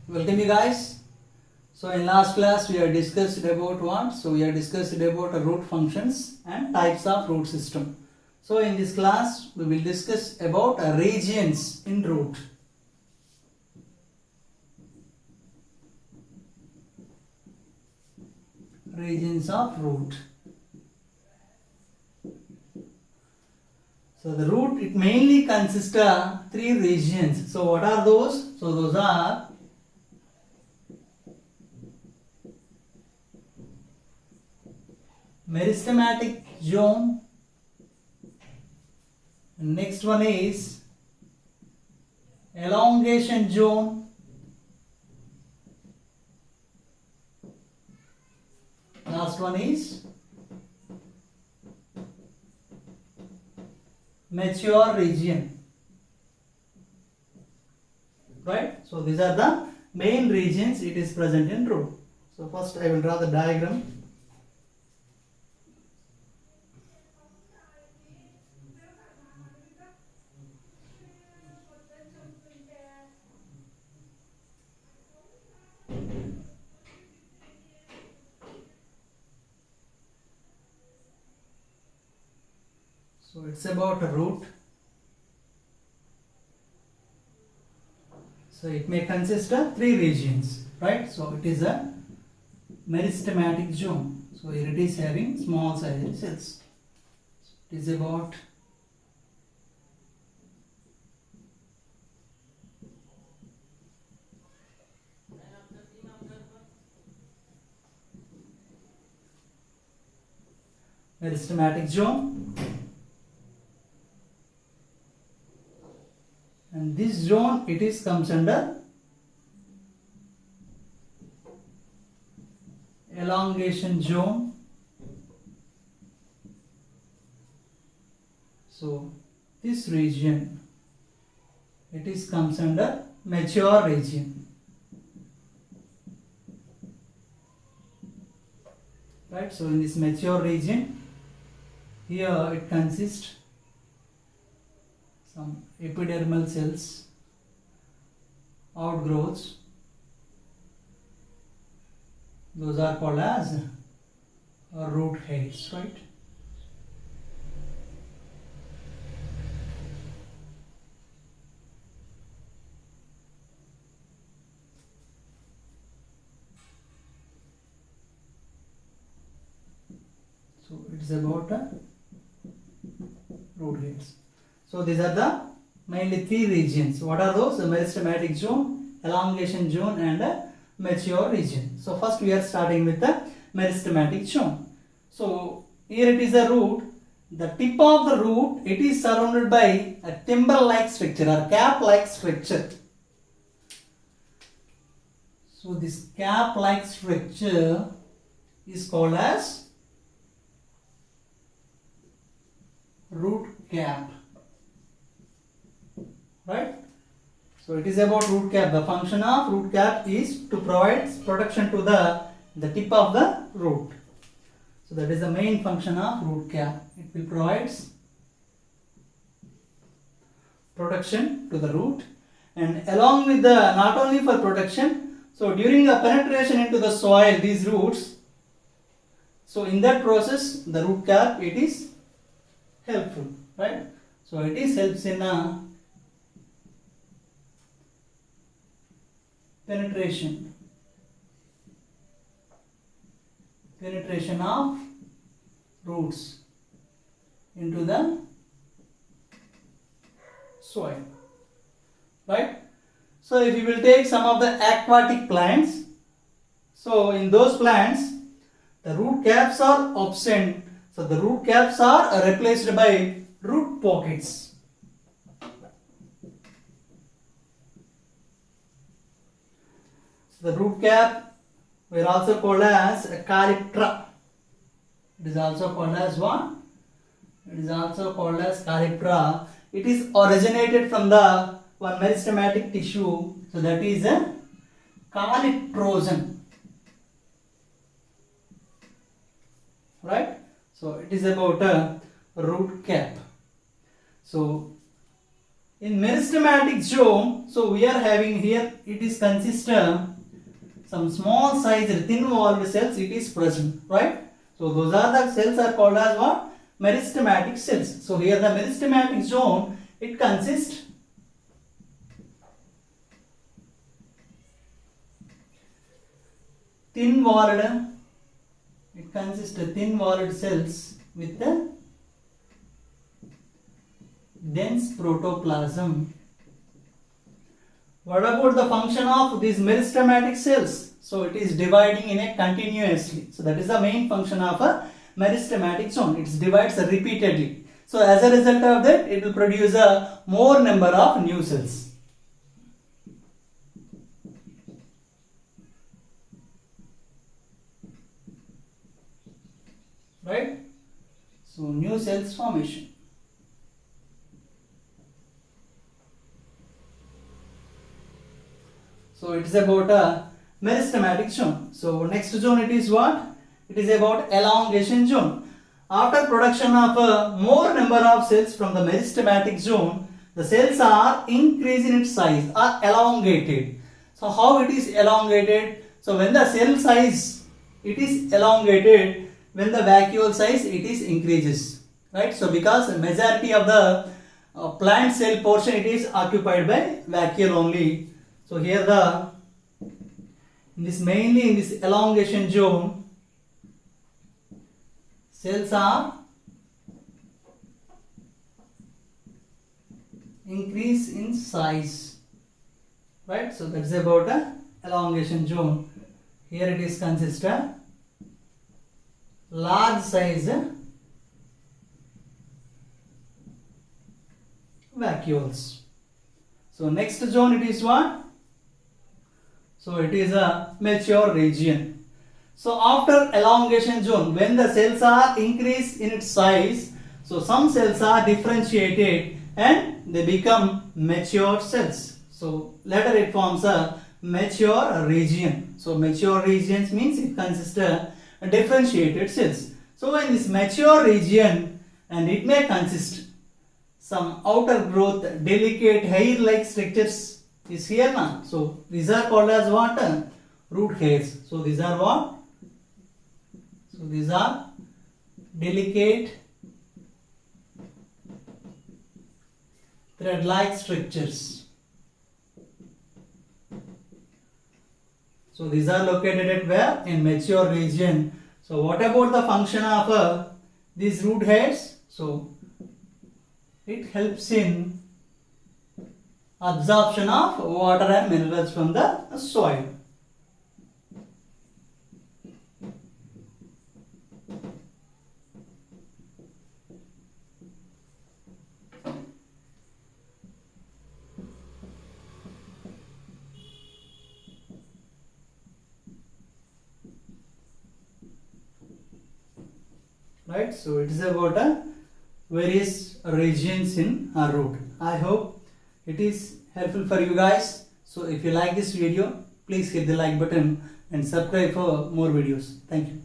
Welcome you guys. So in last class we have discussed about what? So we have discussed about root functions and types of root system. So in this class we will discuss about regions in root. Regions of root. So the root, it mainly consists of three regions. So what are those? So those are meristematic zone. Next one is elongation zone. Last one is mature region. Right? So these are the main regions it is present in root. So first I will draw the diagram. So it's about a root. So it may consist of three regions, right? So it is a meristematic zone. So here it is having small sized cells. It is about meristematic zone. And this zone, it is comes under elongation zone. So this region, it is comes under mature region. Right? So in this mature region, here it consists some epidermal cells, outgrowths. Those are called as root hairs, right? So it is about root hairs. So these are the mainly three regions. What are those? The meristematic zone, elongation zone and a mature region. So first we are starting with the meristematic zone. So here it is a root. The tip of the root, it is surrounded by a timber-like structure or cap-like structure. So this cap-like structure is called as root cap. Right? So it is about root cap. The function of root cap is to provide protection to the tip of the root. So that is the main function of root cap. It will provide protection to the root, and along with the, not only for protection, so during the penetration into the soil, these roots, so in that process the root cap, it is helpful, right? So it is helps in a penetration of roots into the soil, right? So if you will take some of the aquatic plants, so in those plants the root caps are absent, so the root caps are replaced by root pockets. The root cap we are also called as a calyptra. It is also called as what? It is also called as calyptra. It is originated from the one meristematic tissue. So that is a calyptrozen. Right? So it is about a root cap. So in meristematic zone, so we are having here, it is consistent some small sized thin walled cells, it is present, right? So those are the cells are called as what? Meristematic cells. So here the meristematic zone, it consists thin walled cells with the dense protoplasm. What about the function of these meristematic cells? So it is dividing in a continuously. So that is the main function of a meristematic zone. It divides repeatedly. So as a result of that, it will produce a more number of new cells. Right? So new cells formation. So it is about a meristematic zone. So next zone, it is what? It is about elongation zone. After production of a more number of cells from the meristematic zone, the cells are increased in its size or elongated. So how it is elongated? So when the cell size, it is elongated, when the vacuole size, it is increases, right? So because the majority of the plant cell portion, it is occupied by vacuole only. So here mainly in this elongation zone, cells are increase in size, right? So that's about a elongation zone. Here it is consist of large size vacuoles. So next zone, it is what? So it is a mature region. So after elongation zone, when the cells are increased in its size, so some cells are differentiated and they become mature cells. So later it forms a mature region. So mature regions means it consists of differentiated cells. So in this mature region, and it may consist some outer growth, delicate hair-like structures is here now. So these are called as what? Root hairs. So these are what? So these are delicate thread-like structures. So these are located at where? In mature region. So what about the function of these root hairs? So it helps in absorption of water and minerals from the soil. Right? So it is about various regions in a root. I hope it is helpful for you guys. So if you like this video, please hit the like button and subscribe for more videos. Thank you.